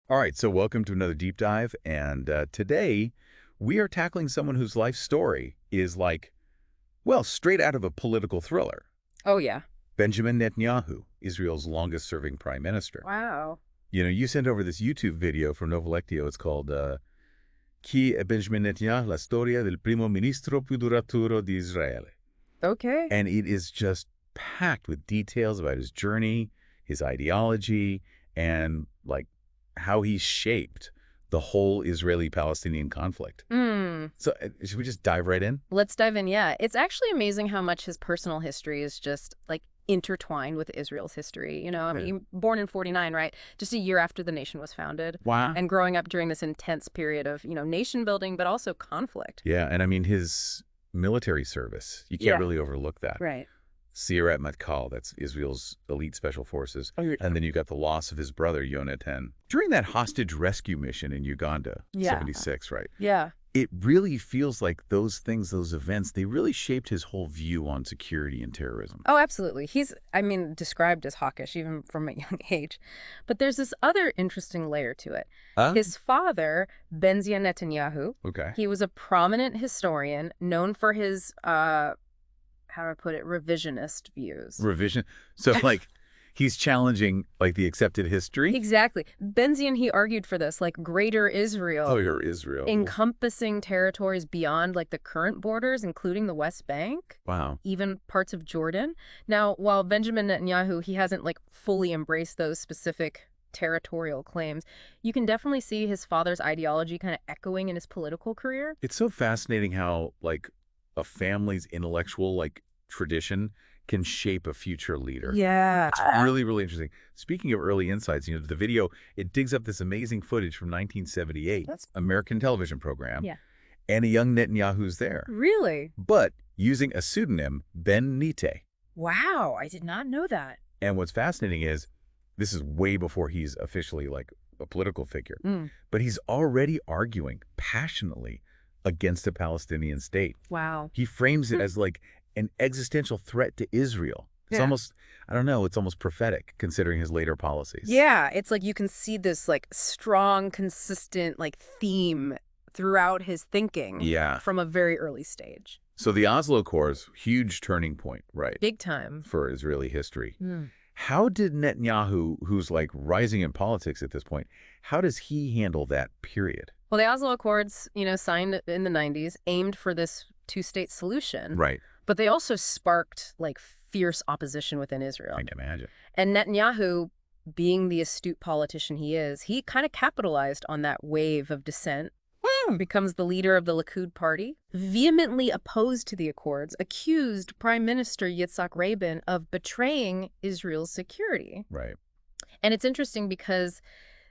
All right, so welcome to another deep dive. And today we are tackling someone whose life story is like, well, straight out of a political thriller. Oh, yeah. Benjamin Netanyahu, Israel's longest serving prime minister. Wow. You sent over this YouTube video from Novolectio. It's called Chi è Benjamin Netanyahu, la storia del primo ministro più duraturo di Israele. Okay. And it is just packed with details about his journey, his ideology, and like how he shaped the whole Israeli-Palestinian conflict. So should we just dive right in? Let's dive in. Yeah. It's actually amazing how much his personal history is just like intertwined with Israel's history. I mean, born in 49, right? Just a year after the nation was founded. Wow. And growing up during this intense period of, nation building, but also conflict. Yeah, and I mean his military service, you can't Yeah. really overlook that. Right. Sierra Matkal, that's Israel's elite special forces. Oh, And then you got the loss of his brother, Yonatan. During that hostage rescue mission in Uganda, Yeah. 76, right? Yeah. It really feels like those things, those events, they really shaped his whole view on security and terrorism. Oh, absolutely. He's, described as hawkish even from a young age. But there's this other interesting layer to it. His father, Benjamin Netanyahu, Okay. he was a prominent historian known for his, how do I put it, revisionist views. Revision. So, like, he's challenging, like, the accepted history? Exactly. Benzian, he argued for this, like greater Israel, Oh, you're Israel. encompassing territories beyond like the current borders, including the West Bank, Wow. even parts of Jordan. Now, while Benjamin Netanyahu, he hasn't like fully embraced those specific territorial claims, you can definitely see his father's ideology kind of echoing in his political career. It's so fascinating how, like, a family's intellectual, like, tradition can shape a future leader. Yeah. It's really, really interesting. Speaking of early insights, the video, it digs up this amazing footage from 1978, That's American television program, Yeah. and a young Netanyahu's there, Really? but using a pseudonym, Ben Nite. Wow, I did not know that. And what's fascinating is this is way before he's officially like a political figure, but he's already arguing passionately against a Palestinian state. Wow. He frames it as like an existential threat to Israel. It's Yeah. almost, I don't know, it's almost prophetic considering his later policies. Yeah, it's like you can see this like strong, consistent like theme throughout his thinking Yeah. from a very early stage. So the Oslo Accords, huge turning point, right, Big time. for Israeli history. How did Netanyahu, who's like rising in politics at this point, how does he handle that period? Well, the Oslo Accords, signed in the 90s, aimed for this two-state solution, Right. but they also sparked like fierce opposition within Israel. I can imagine. And Netanyahu, being the astute politician he is, he kind of capitalized on that wave of dissent, becomes the leader of the Likud party, vehemently opposed to the accords, accused Prime Minister Yitzhak Rabin of betraying Israel's security. Right. And it's interesting because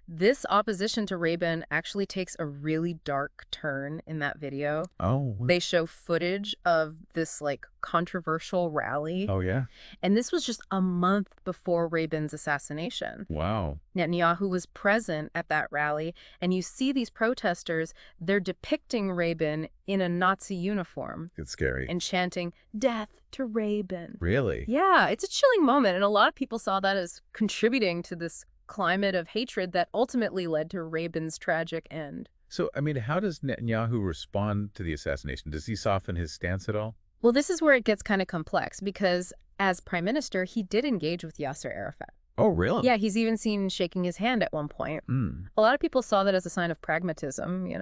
this opposition to Rabin actually takes a really dark turn in that video. Oh. They show footage of this like controversial rally. Oh, yeah. And this was just a month before Rabin's assassination. Wow. Netanyahu was present at that rally, and you see these protesters, they're depicting Rabin in a Nazi uniform It's scary. and chanting, "Death to Rabin." Really? Yeah, it's a chilling moment, and a lot of people saw that as contributing to this climate of hatred that ultimately led to Rabin's tragic end. So, I mean, how does Netanyahu respond to the assassination? Does he soften his stance at all? Well, this is where it gets kind of complex because as prime minister, he did engage with Yasser Arafat. Oh, really? Yeah, he's even seen shaking his hand at one point. A lot of people saw that as a sign of pragmatism,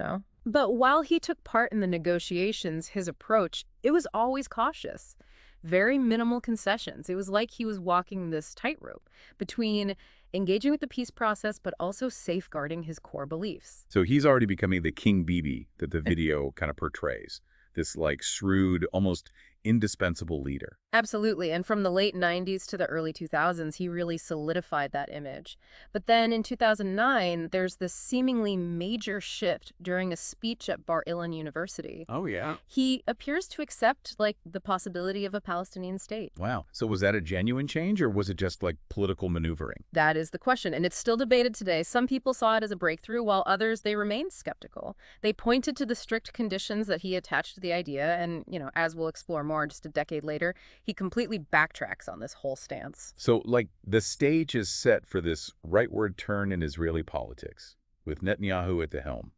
But while he took part in the negotiations, his approach, it was always cautious. Very minimal concessions. It was like he was walking this tightrope between engaging with the peace process, but also safeguarding his core beliefs. So he's already becoming the King Bibi that the video kind of portrays. This like shrewd, almost indispensable leader. Absolutely. And from the late 90s to the early 2000s, he really solidified that image. But then in 2009, there's this seemingly major shift during a speech at Bar Ilan University. Oh, yeah. He appears to accept, like, the possibility of a Palestinian state. Wow. So was that a genuine change or was it just like political maneuvering? That is the question, and it's still debated today. Some people saw it as a breakthrough, while others, they remained skeptical. They pointed to the strict conditions that he attached to the idea, and, as we'll explore more just a decade later, he completely backtracks on this whole stance. So like the stage is set for this rightward turn in Israeli politics. with Netanyahu at the helm.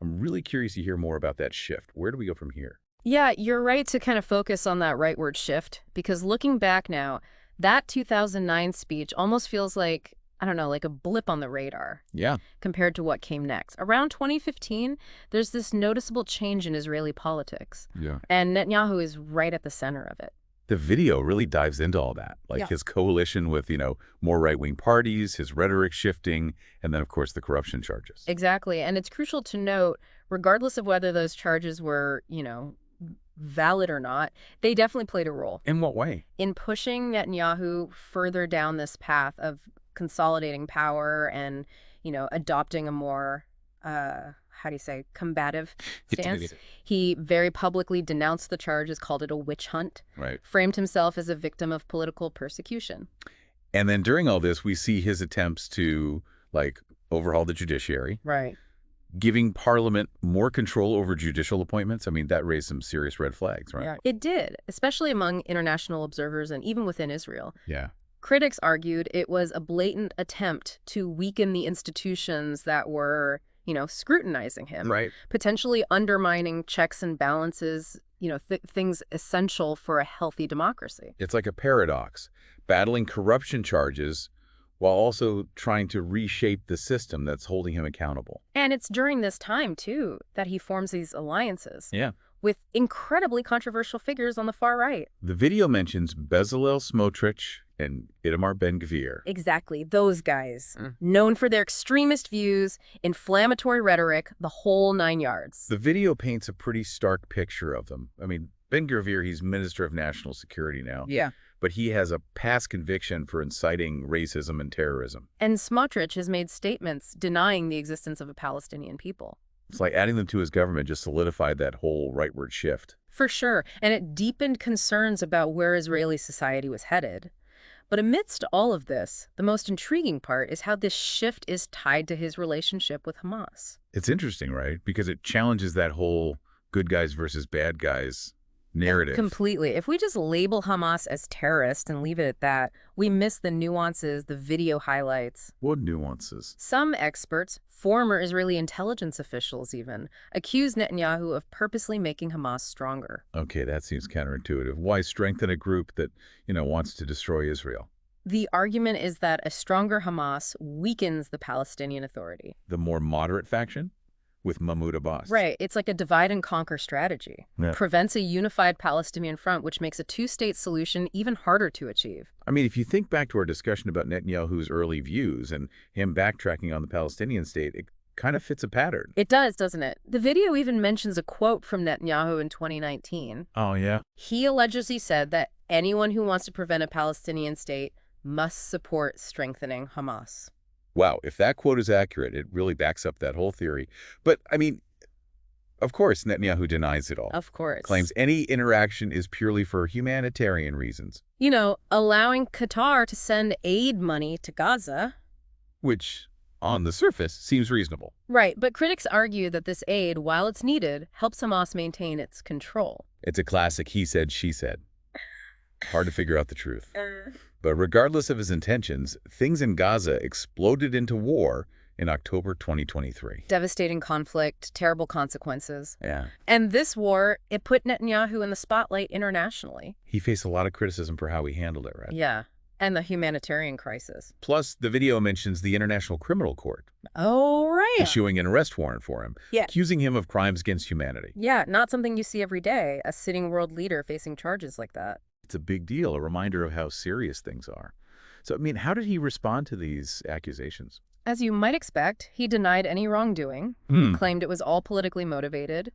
I'm really curious to hear more about that shift. Where do we go from here? Yeah, you're right to kind of focus on that rightward shift, because looking back now, that 2009 speech almost feels like, I don't know, like a blip on the radar Yeah. compared to what came next. Around 2015, there's this noticeable change in Israeli politics, Yeah. and Netanyahu is right at the center of it. The video really dives into all that, like Yeah. his coalition with, more right-wing parties, his rhetoric shifting, and then, of course, the corruption charges. Exactly, and it's crucial to note, regardless of whether those charges were, valid or not, they definitely played a role In what way? in pushing Netanyahu further down this path of consolidating power and, adopting a more, how do you say, combative stance. He very publicly denounced the charges, called it a witch hunt, Right. framed himself as a victim of political persecution. And then during all this, we see his attempts to, overhaul the judiciary, Right. giving Parliament more control over judicial appointments. I mean, that raised some serious red flags, right? Yeah, it did, especially among international observers and even within Israel. Yeah. Critics argued it was a blatant attempt to weaken the institutions that were, scrutinizing him, Right. potentially undermining checks and balances, things essential for a healthy democracy. It's like a paradox, battling corruption charges while also trying to reshape the system that's holding him accountable. And it's during this time, too, that he forms these alliances Yeah. with incredibly controversial figures on the far right. The video mentions Bezalel Smotrich and Itamar Ben-Gvir. Exactly, those guys. Known for their extremist views, inflammatory rhetoric, the whole 9 yards. The video paints a pretty stark picture of them. I mean, Ben-Gvir, he's Minister of National Security now. Yeah. But he has a past conviction for inciting racism and terrorism. And Smotrich has made statements denying the existence of a Palestinian people. It's like adding them to his government just solidified that whole rightward shift. For sure, and it deepened concerns about where Israeli society was headed. But amidst all of this, the most intriguing part is how this shift is tied to his relationship with Hamas. It's interesting, right? Because it challenges that whole good guys versus bad guys narrative. Completely. If we just label Hamas as terrorist and leave it at that, we miss the nuances, the video highlights. What nuances? Some experts, former Israeli intelligence officials even, accuse Netanyahu of purposely making Hamas stronger. Okay, that seems counterintuitive. Why strengthen a group that, wants to destroy Israel? The argument is that a stronger Hamas weakens the Palestinian Authority. The more moderate faction? With Mahmoud Abbas. Right. It's like a divide and conquer strategy. Yeah. Prevents a unified Palestinian front, which makes a two-state solution even harder to achieve. I mean, if you think back to our discussion about Netanyahu's early views and him backtracking on the Palestinian state, it kind of fits a pattern. It does, doesn't it? The video even mentions a quote from Netanyahu in 2019. Oh, yeah? He allegedly said that anyone who wants to prevent a Palestinian state must support strengthening Hamas. Wow, if that quote is accurate, it really backs up that whole theory. But, I mean, of course, Netanyahu denies it all. Of course. Claims any interaction is purely for humanitarian reasons. Allowing Qatar to send aid money to Gaza. Which, on the surface, seems reasonable. Right, but critics argue that this aid, while it's needed, helps Hamas maintain its control. It's a classic he said, she said. Hard to figure out the truth. But regardless of his intentions, things in Gaza exploded into war in October 2023. Devastating conflict, terrible consequences. Yeah. And this war, it put Netanyahu in the spotlight internationally. He faced a lot of criticism for how he handled it, right? Yeah, and the humanitarian crisis. Plus, the video mentions the International Criminal Court Oh, right. issuing an arrest warrant for him, Yeah. accusing him of crimes against humanity. Yeah, not something you see every day, a sitting world leader facing charges like that. It's a big deal, a reminder of how serious things are. So, I mean, how did he respond to these accusations? As you might expect, he denied any wrongdoing, claimed it was all politically motivated.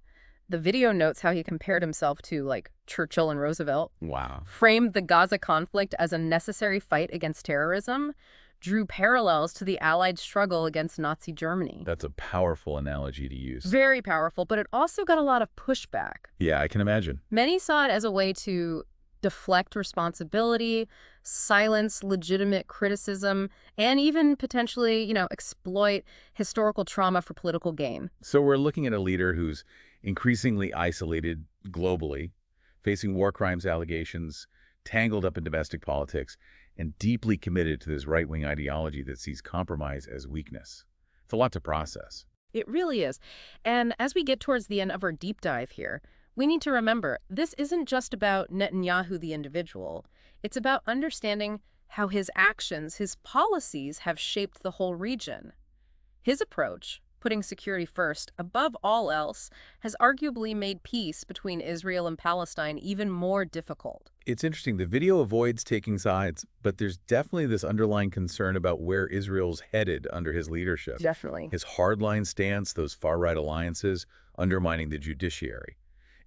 The video notes how he compared himself to, Churchill and Roosevelt, Wow. framed the Gaza conflict as a necessary fight against terrorism, drew parallels to the Allied struggle against Nazi Germany. That's a powerful analogy to use. Very powerful, but it also got a lot of pushback. Yeah, I can imagine. Many saw it as a way to deflect responsibility, silence legitimate criticism, and even potentially, exploit historical trauma for political gain. So we're looking at a leader who's increasingly isolated globally, facing war crimes allegations, tangled up in domestic politics, and deeply committed to this right-wing ideology that sees compromise as weakness. It's a lot to process. It really is. And as we get towards the end of our deep dive here, we need to remember this isn't just about Netanyahu the individual. It's about understanding how his actions, his policies have shaped the whole region. His approach, putting security first above all else, has arguably made peace between Israel and Palestine even more difficult. It's interesting. The video avoids taking sides, but there's definitely this underlying concern about where Israel's headed under his leadership. Definitely. His hardline stance, those far-right alliances, undermining the judiciary.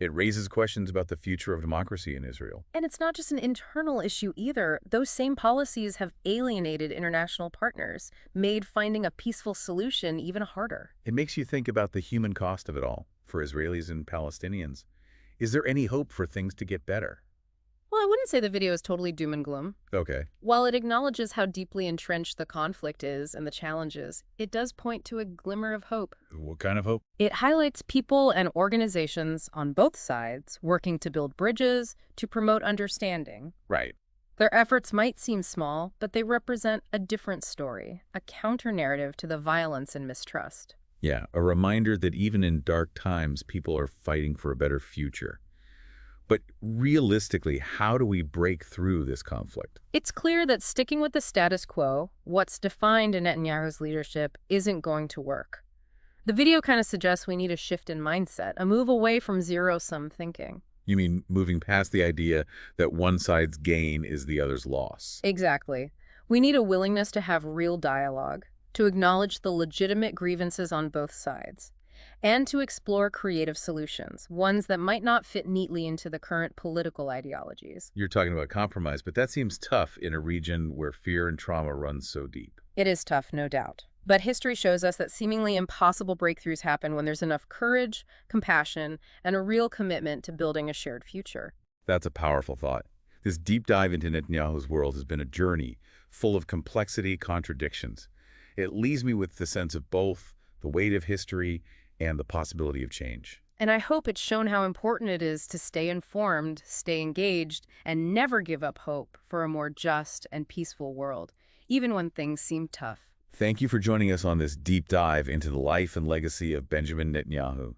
It raises questions about the future of democracy in Israel. And it's not just an internal issue either. Those same policies have alienated international partners, made finding a peaceful solution even harder. It makes you think about the human cost of it all for Israelis and Palestinians. Is there any hope for things to get better? Well, I wouldn't say the video is totally doom and gloom. Okay. While it acknowledges how deeply entrenched the conflict is and the challenges, it does point to a glimmer of hope. What kind of hope? It highlights people and organizations on both sides working to build bridges, to promote understanding. Right. Their efforts might seem small, but they represent a different story, a counter-narrative to the violence and mistrust. Yeah, a reminder that even in dark times, people are fighting for a better future. But realistically, how do we break through this conflict? It's clear that sticking with the status quo, what's defined in Netanyahu's leadership, isn't going to work. The video kind of suggests we need a shift in mindset, a move away from zero-sum thinking. You mean moving past the idea that one side's gain is the other's loss? Exactly. We need a willingness to have real dialogue, to acknowledge the legitimate grievances on both sides, and to explore creative solutions, ones that might not fit neatly into the current political ideologies. You're talking about compromise, but that seems tough in a region where fear and trauma run so deep. It is tough, no doubt. But history shows us that seemingly impossible breakthroughs happen when there's enough courage, compassion, and a real commitment to building a shared future. That's a powerful thought. This deep dive into Netanyahu's world has been a journey full of complexity, contradictions. It leaves me with the sense of both the weight of history and the possibility of change. And I hope it's shown how important it is to stay informed, stay engaged, and never give up hope for a more just and peaceful world, even when things seem tough. Thank you for joining us on this deep dive into the life and legacy of Benjamin Netanyahu.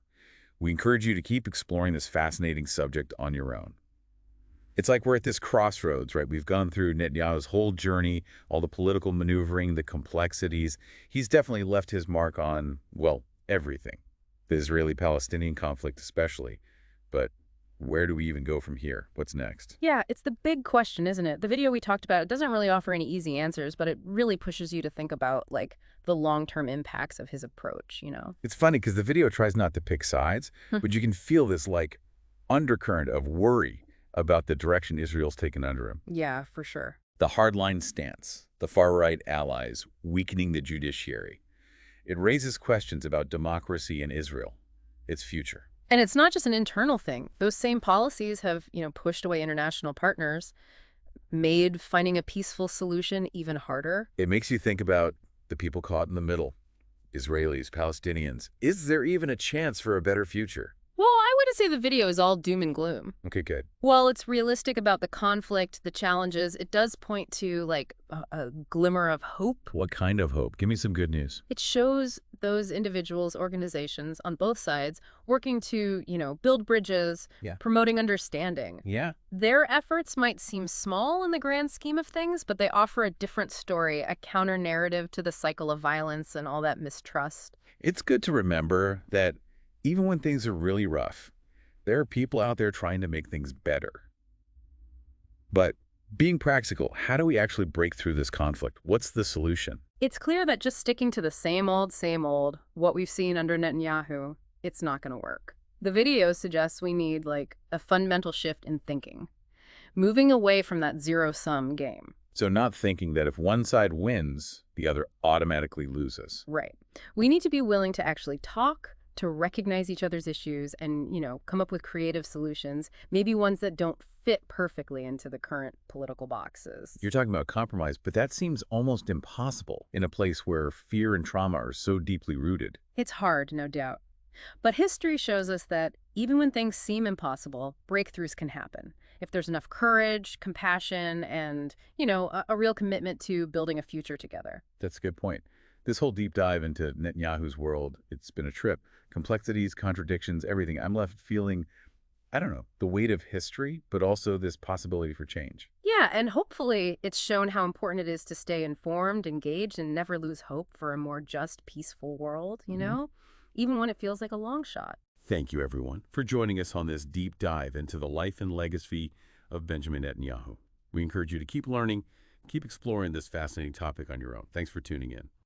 We encourage you to keep exploring this fascinating subject on your own. It's like we're at this crossroads, right? We've gone through Netanyahu's whole journey, all the political maneuvering, the complexities. He's definitely left his mark on, well, everything. The Israeli-Palestinian conflict especially. But where do we even go from here? What's next? Yeah, it's the big question, isn't it? The video we talked about, it doesn't really offer any easy answers, but it really pushes you to think about, like, the long-term impacts of his approach, you know? It's funny because the video tries not to pick sides, but you can feel this, like, undercurrent of worry about the direction Israel's taken under him. Yeah, for sure. The hardline stance, the far-right allies, weakening the judiciary. It raises questions about democracy in Israel, its future. And it's not just an internal thing. Those same policies have, pushed away international partners, made finding a peaceful solution even harder. It makes you think about the people caught in the middle, Israelis, Palestinians. Is there even a chance for a better future? Well, I wouldn't say the video is all doom and gloom. Okay, good. While it's realistic about the conflict, the challenges, it does point to, like, a glimmer of hope. What kind of hope? Give me some good news. It shows those individuals, organizations on both sides working to, build bridges, promoting understanding. Yeah. Their efforts might seem small in the grand scheme of things, but they offer a different story, a counter-narrative to the cycle of violence and all that mistrust. It's good to remember that even when things are really rough, there are people out there trying to make things better. But being practical, how do we actually break through this conflict? What's the solution? It's clear that just sticking to the same old, what we've seen under Netanyahu, it's not going to work. The video suggests we need, like, a fundamental shift in thinking, moving away from that zero-sum game. So not thinking that if one side wins, the other automatically loses. Right. We need to be willing to actually talk, to recognize each other's issues and, come up with creative solutions, maybe ones that don't fit perfectly into the current political boxes. You're talking about compromise, but that seems almost impossible in a place where fear and trauma are so deeply rooted. It's hard, no doubt. But history shows us that even when things seem impossible, breakthroughs can happen. If there's enough courage, compassion, and, a real commitment to building a future together. That's a good point. This whole deep dive into Netanyahu's world, it's been a trip. Complexities, contradictions, everything. I'm left feeling, I don't know, the weight of history, but also this possibility for change. Yeah, and hopefully it's shown how important it is to stay informed, engaged, and never lose hope for a more just, peaceful world, even when it feels like a long shot. Thank you, everyone, for joining us on this deep dive into the life and legacy of Benjamin Netanyahu. We encourage you to keep learning, keep exploring this fascinating topic on your own. Thanks for tuning in.